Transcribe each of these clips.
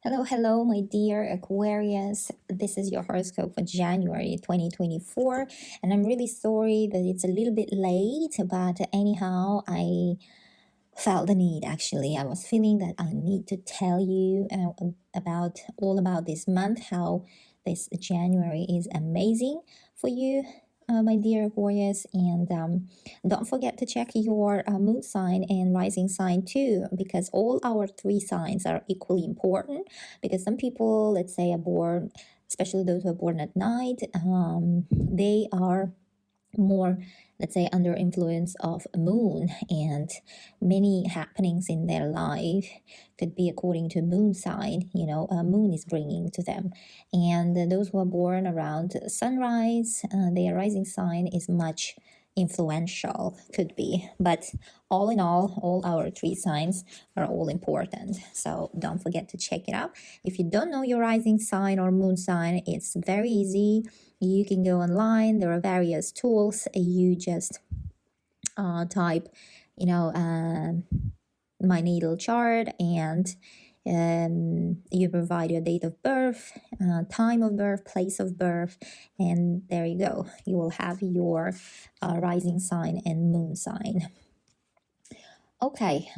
Hello, my dear Aquarius. This is your horoscope for January 2024. And I'm really sorry that it's a little bit late, but anyhow, I felt the need actually. I was feeling that I need to tell you about this month, how this January is amazing for you, my dear Aquarius. And don't forget to check your moon sign and rising sign too, because all our three signs are equally important. Because some people, let's say, are born, especially those who are born at night, they are more, let's say, under influence of a moon, and many happenings in their life could be according to moon sign, a moon is bringing to them. And those who are born around sunrise, their rising sign is much influential, could be. But all in all our three signs are all important, so don't forget to check it out. If you don't know your rising sign or moon sign, it's very easy. You can go online, there are various tools. You just type my natal chart, and you provide your date of birth, time of birth, place of birth, and there you go. You will have your rising sign and moon sign. Okay,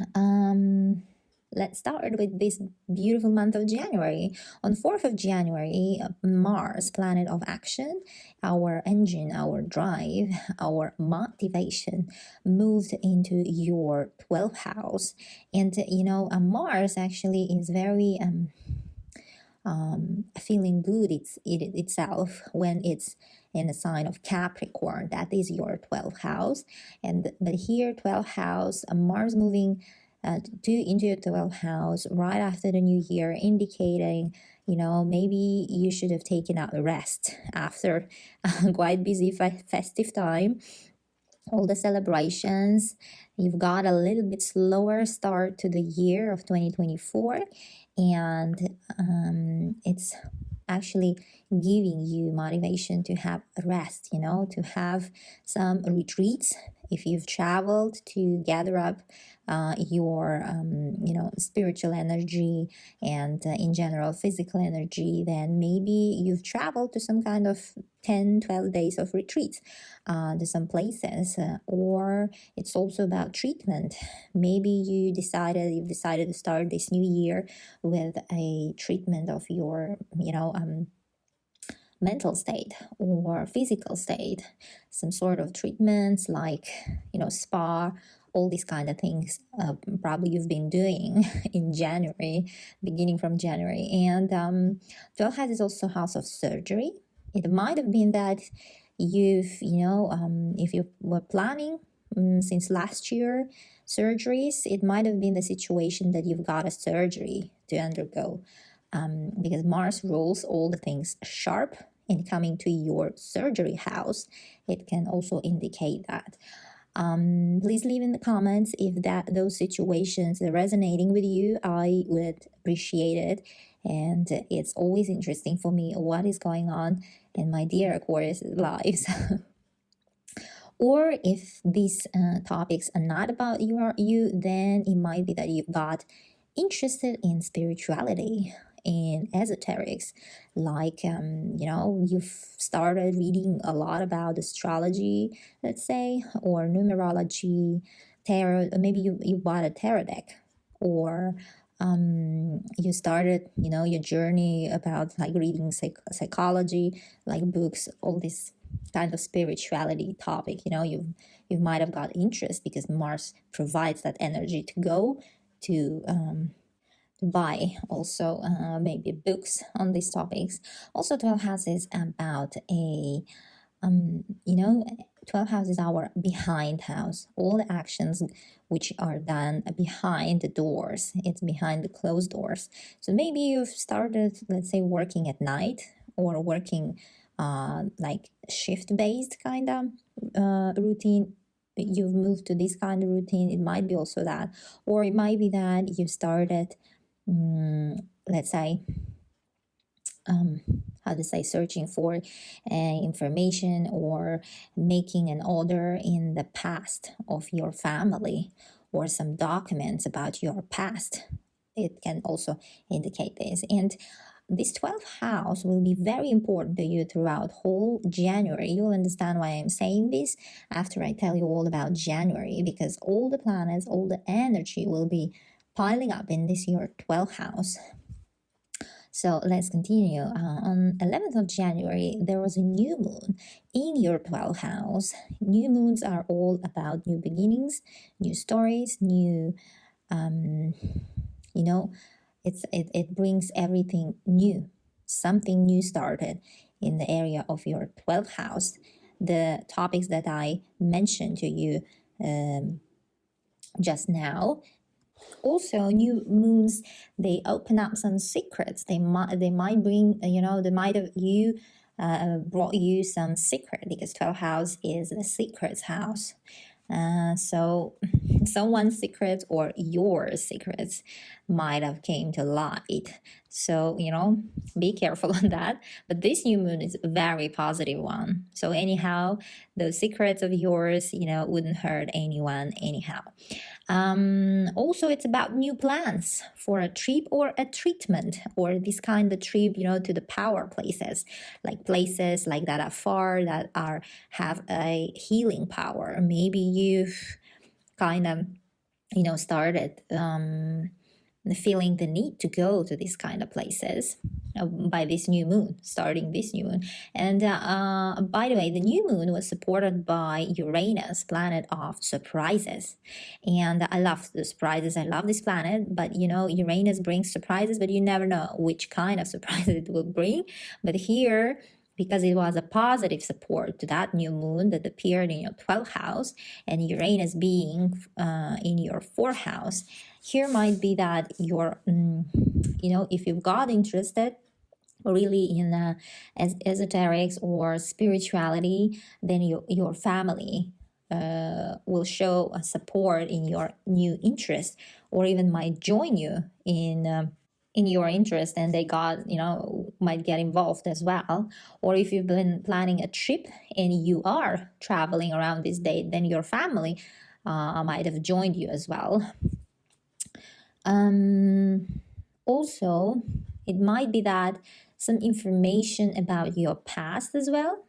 let's start with this beautiful month of January. On 4th of January, Mars, planet of action, our engine, our drive, our motivation, moved into your 12th house. And Mars actually is very feeling good itself when it's in a sign of Capricorn. That is your 12th house. But here, 12th house, Mars moving into your 12th house right after the new year, indicating maybe you should have taken out a rest after a quite busy festive time, all the celebrations. You've got a little bit slower start to the year of 2024, and it's actually giving you motivation to have a rest, to have some retreats. If you've traveled, to gather up your spiritual energy and in general physical energy, then maybe you've traveled to some kind of 10-12 days of retreats to some places, or it's also about treatment. Maybe you've decided to start this new year with a treatment of your mental state or physical state, some sort of treatments like spa, all these kind of things. Probably you've been doing in January, beginning from January. And 12 house is also house of surgery. It might have been that you've if you were planning since last year surgeries, it might have been the situation that you've got a surgery to undergo, because Mars rules all the things sharp. And coming to your surgery house, it can also indicate that. Please leave in the comments if those situations are resonating with you. I would appreciate it. And it's always interesting for me what is going on in my dear Aquarius lives. Or if these topics are not about you, then it might be that you've got interested in spirituality and esoterics, like you've started reading a lot about astrology, let's say, or numerology, tarot. Maybe you bought a tarot deck, or you started your journey about like reading psychology, like books, all this kind of spirituality topic. You might have got interest because Mars provides that energy to go to buy also maybe books on these topics. Also, 12 houses about a 12 house is our behind house, all the actions which are done behind the doors. It's behind the closed doors. So maybe you've started, let's say, working at night, or working like shift based kind of routine. You've moved to this kind of routine. It might be also that, or it might be that you started let's say searching for information or making an order in the past of your family, or some documents about your past. it can also indicate this. And this 12th house will be very important to you throughout whole January. You'll understand why I'm saying this after I tell you all about January, because all the planets, all the energy will be piling up in this your 12th house. So let's continue. On 11th of January, there was a new moon in your 12th house. New moons are all about new beginnings, new stories, new, it brings everything new. Something new started in the area of your 12th house. The topics that I mentioned to you just now. Also, new moons, they open up some secrets. They might bring, they might have brought you some secret, because 12th house is the secrets house. So someone's secrets or your secrets might have came to light. So, be careful on that. But this new moon is a very positive one. So anyhow, those secrets of yours, wouldn't hurt anyone anyhow. Also, it's about new plans for a trip or a treatment, or this kind of trip, to the power places like that are far, that have a healing power. Maybe you've kind of, started feeling the need to go to these kind of places by this new moon, starting this new moon. And by the way, the new moon was supported by Uranus, planet of surprises. And I love the surprises. I love this planet, but Uranus brings surprises, but you never know which kind of surprises it will bring. But here, because it was a positive support to that new moon that appeared in your 12th house, and Uranus being in your 4th house, here might be that you're, if you've got interested really in esoterics or spirituality, then your family will show a support in your new interest, or even might join you in your interest, and they might get involved as well. Or if you've been planning a trip and you are traveling around this date, then your family might have joined you as well. Also, it might be that some information about your past as well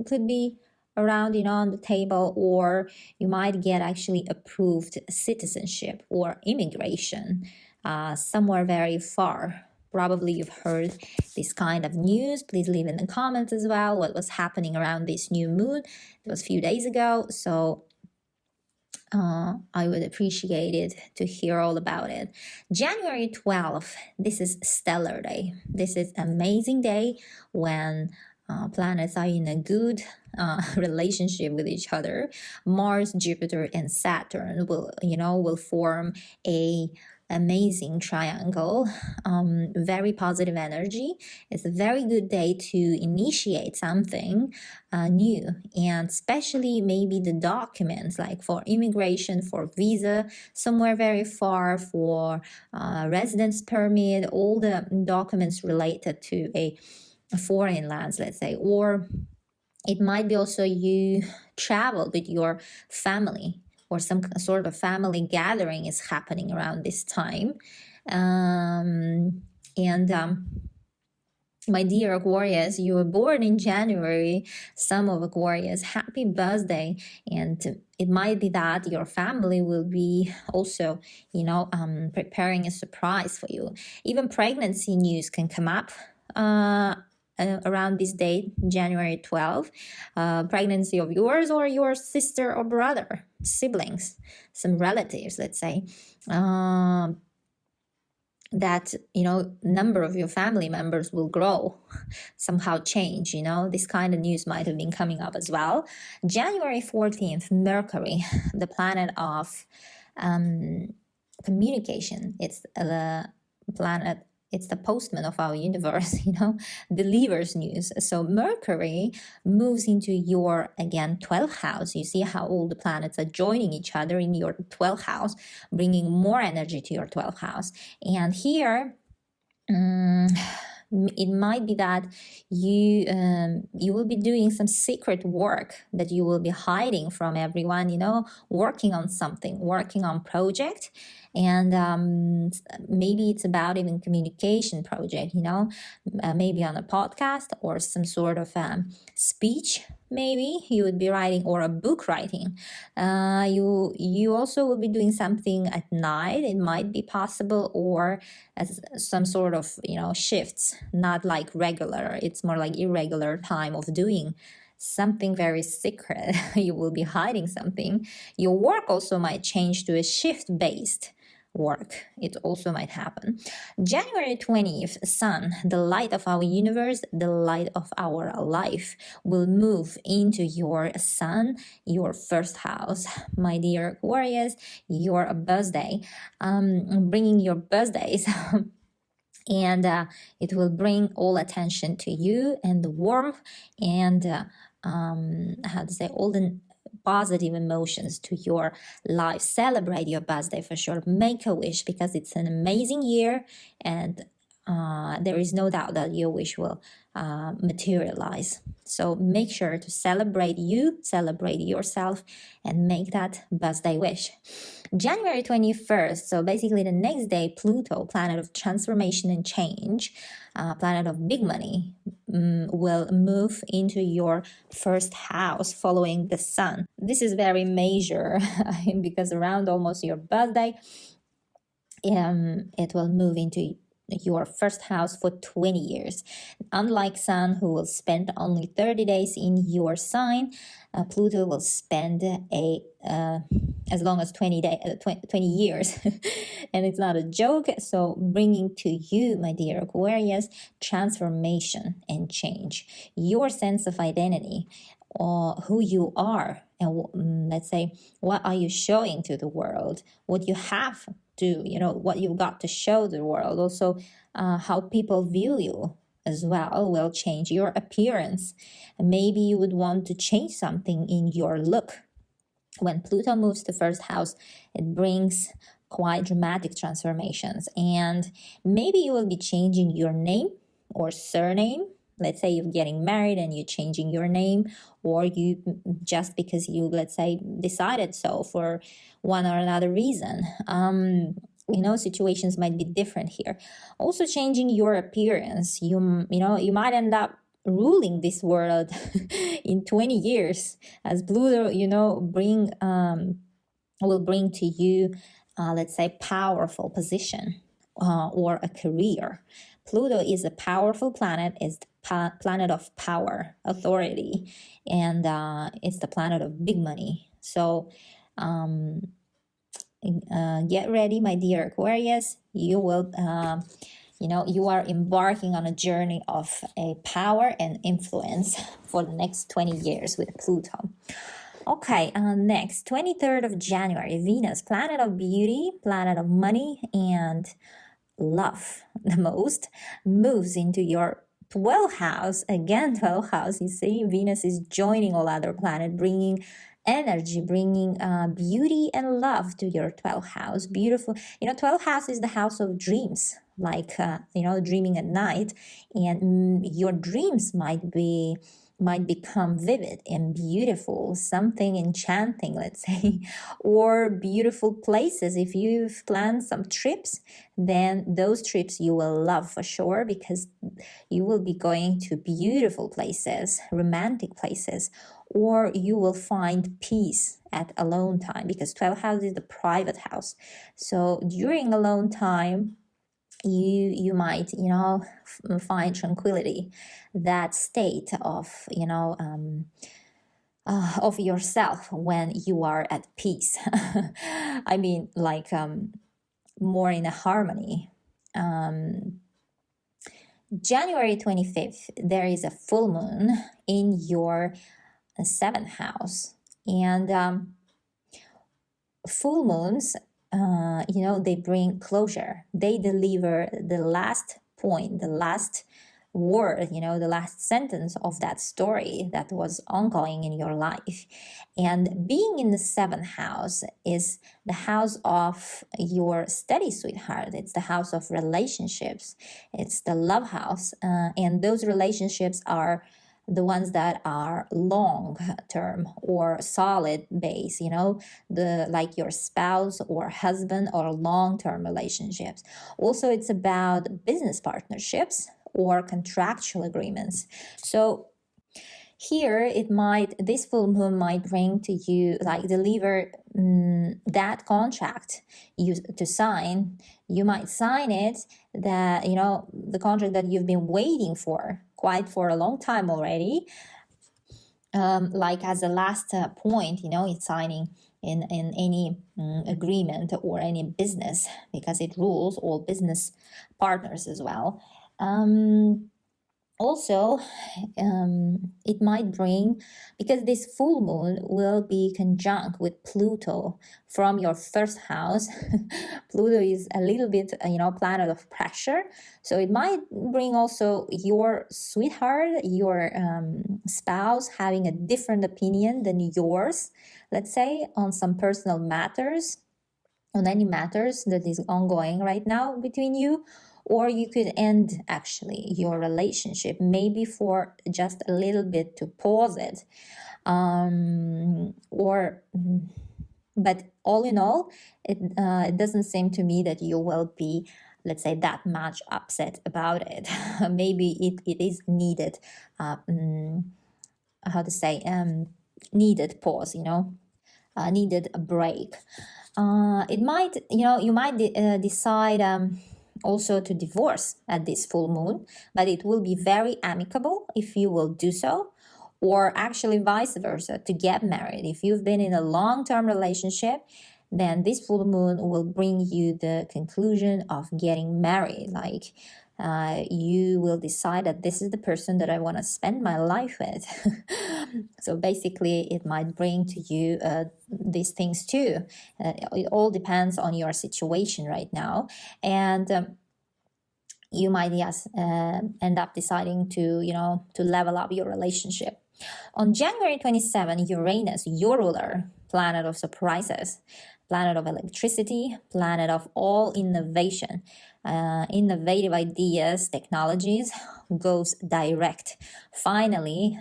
could be around, on the table, or you might get actually approved citizenship or immigration somewhere very far. Probably you've heard this kind of news. Please leave in the comments as well what was happening around this new moon. It was a few days ago, so I would appreciate it to hear all about it. January 12th, this is stellar day. This is amazing day when planets are in a good relationship with each other. Mars, Jupiter, and Saturn will form a amazing triangle. Very positive energy. It's a very good day to initiate something new, and especially maybe the documents, like for immigration, for visa, somewhere very far, for residence permit, all the documents related to a foreign lands, let's say. Or it might be also you travel with your family, or some sort of family gathering is happening around this time. My dear Aquarius, you were born in January. Some of Aquarius, happy birthday. And it might be that your family will be also, preparing a surprise for you. Even pregnancy news can come up around this date, January 12th, pregnancy of yours or your sister or brother, siblings, some relatives, let's say, that, number of your family members will grow, somehow change, this kind of news might have been coming up as well. January 14th, Mercury, the planet of communication. It's the planet, it's the postman of our universe, delivers news. So Mercury moves into your, again, 12th house. You see how all the planets are joining each other in your 12th house, bringing more energy to your 12th house. And here, it might be that you will be doing some secret work that you will be hiding from everyone, working on something, working on project. And maybe it's about even communication project, maybe on a podcast or some sort of speech. Maybe you would be writing, or a book writing. You also will be doing something at night. It might be possible, or as some sort of shifts, not like regular. It's more like irregular time of doing something very secret. You will be hiding something. Your work also might change to a shift based work. It also might happen. January 20th, Sun, the light of our universe, the light of our life, will move into your Sun, your first house. My dear Aquarius, your birthday, bringing your birthdays. And it will bring all attention to you and the warmth and how to say, all the positive emotions to your life. Celebrate your birthday for sure. Make a wish, because it's an amazing year, and there is no doubt that your wish will materialize. So make sure to celebrate you, celebrate yourself, and make that birthday wish. January 21st, so basically the next day, Pluto, planet of transformation and change, planet of big money, will move into your first house following the Sun. This is very major because around almost your birthday, it will move into your first house for 20 years. Unlike Sun, who will spend only 30 days in your sign, Pluto will spend as long as 20 years. And it's not a joke. So bringing to you, my dear Aquarius, transformation and change. Your sense of identity, or who you are, and let's say, what are you showing to the world, what you have to, what you've got to show the world. Also, how people view you as well will change. Your appearance, maybe you would want to change something in your look. When Pluto moves to first house, it brings quite dramatic transformations, and maybe you will be changing your name or surname. Let's say you're getting married and you're changing your name, or you just because you, let's say, decided so for one or another reason. Situations might be different here. Also, changing your appearance. You might end up ruling this world in 20 years, as Pluto, will bring to you, let's say, powerful position or a career. Pluto is a powerful planet, is the planet of power, authority, and it's the planet of big money. So get ready, my dear Aquarius. You will, you are embarking on a journey of a power and influence for the next 20 years with Pluto. Okay, next, 23rd of January, Venus, planet of beauty, planet of money, and love the most, moves into your 12th house. Again, 12th house, you see, Venus is joining all other planets, bringing energy, bringing beauty and love to your 12th house. Beautiful. 12th house is the house of dreams, like, dreaming at night, and your dreams might become vivid and beautiful, something enchanting, let's say, or beautiful places. If you've planned some trips, then those trips you will love for sure, because you will be going to beautiful places, romantic places, or you will find peace at alone time, because 12th house is the private house. So during alone time, you might find tranquility, that state of of yourself when you are at peace. I mean, like more in a harmony. January 25th, there is a full moon in your 7th house, and full moons, they bring closure. They deliver the last point, the last word, the last sentence of that story that was ongoing in your life. And being in the 7th house is the house of your steady sweetheart. It's the house of relationships. It's the love house. And those relationships are the ones that are long term or solid base, the like your spouse or husband or long term relationships. Also, it's about business partnerships or contractual agreements. So here this full moon might bring to you, like, deliver that contract you to sign. You might sign it, that the contract that you've been waiting for for a long time already, like as a last point, in signing in any agreement or any business, because it rules all business partners as well. Also, it might bring, because this full moon will be conjunct with Pluto from your first house. Pluto is a little bit, planet of pressure. So it might bring also your sweetheart, your spouse having a different opinion than yours, let's say, on some personal matters, on any matters that is ongoing right now between you. Or you could end actually your relationship, maybe for just a little bit to pause it. But all in all, it doesn't seem to me that you will be, let's say, that much upset about it. Maybe it is needed, needed pause, needed a break. It might, you might decide also to divorce at this full moon, but it will be very amicable if you will do so, or actually vice versa, to get married. If you've been in a long-term relationship, then this full moon will bring you the conclusion of getting married. Like, you will decide that this is the person that I want to spend my life with. So basically, it might bring to you these things too. It all depends on your situation right now. And you might, yes, end up deciding to level up your relationship. On January 27, Uranus, your ruler, planet of surprises, planet of electricity, planet of all innovation, innovative ideas, technologies, goes direct, finally,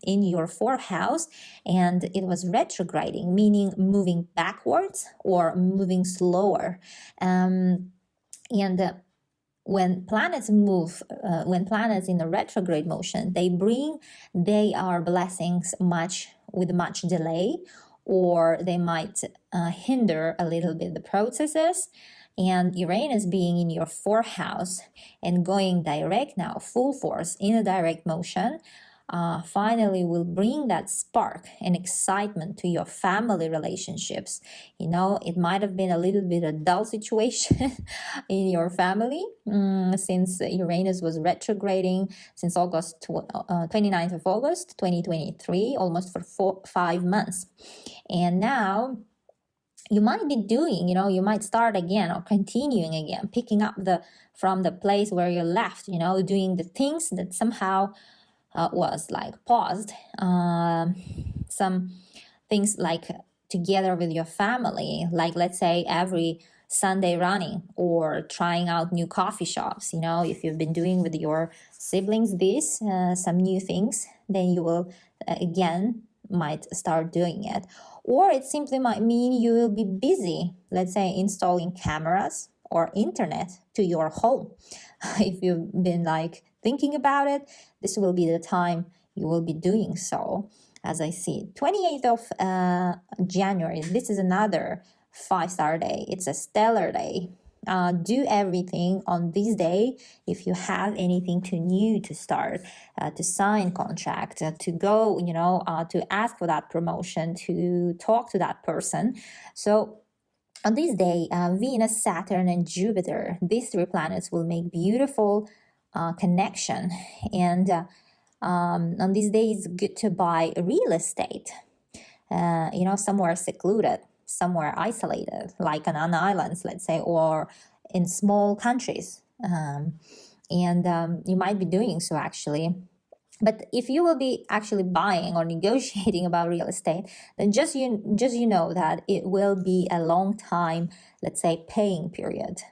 in your fourth house. And it was retrograding, meaning moving backwards or moving slower. When planets move, when planets in a retrograde motion, they are blessings with much delay, or they might hinder a little bit the processes. And Uranus being in your fourth house and going direct now, full force in a direct motion, finally will bring that spark and excitement to your family relationships. It might have been a little bit a dull situation in your family since Uranus was retrograding since 29th of August 2023, almost for 5 months. And now you might be doing, you might start again or continuing again, picking up from the place where you left, doing the things that somehow was like paused. Some things like together with your family, like let's say every Sunday running or trying out new coffee shops. If you've been doing with your siblings some new things, then you will again might start doing it. Or it simply might mean you will be busy, let's say, installing cameras or internet to your home. If you've been thinking about it, this will be the time you will be doing so. As I see, 28th of January, this is another 5-star day. It's a stellar day. Do everything on this day. If you have anything new to start, to sign contract, to go, to ask for that promotion, to talk to that person. So on this day, Venus, Saturn, and Jupiter, these 3 planets will make beautiful connection. And on this day, it's good to buy real estate, somewhere secluded, somewhere isolated, like on islands, let's say, or in small countries. You might be doing so actually. But if you will be actually buying or negotiating about real estate, then just know that it will be a long time, let's say, paying period.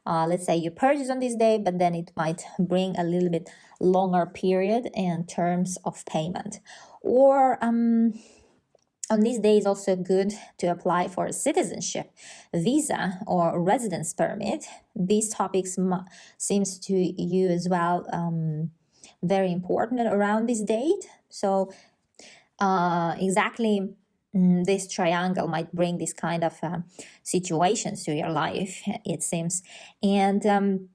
let's say you purchase on this day, but then it might bring a little bit longer period in terms of payment. Or on this day is also good to apply for a citizenship, visa, or residence permit. These topics seems to you as well very important around this date. So exactly this triangle might bring this kind of situations to your life, it seems. And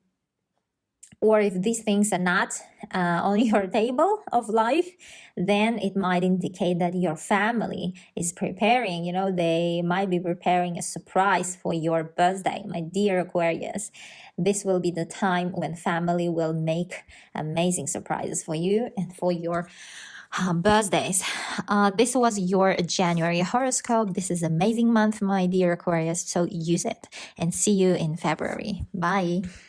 or if these things are not on your table of life, then it might indicate that your family is preparing, they might be preparing a surprise for your birthday, my dear Aquarius. This will be the time when family will make amazing surprises for you and for your birthdays. This was your January horoscope. This is an amazing month, my dear Aquarius, so use it, and see you in February. Bye.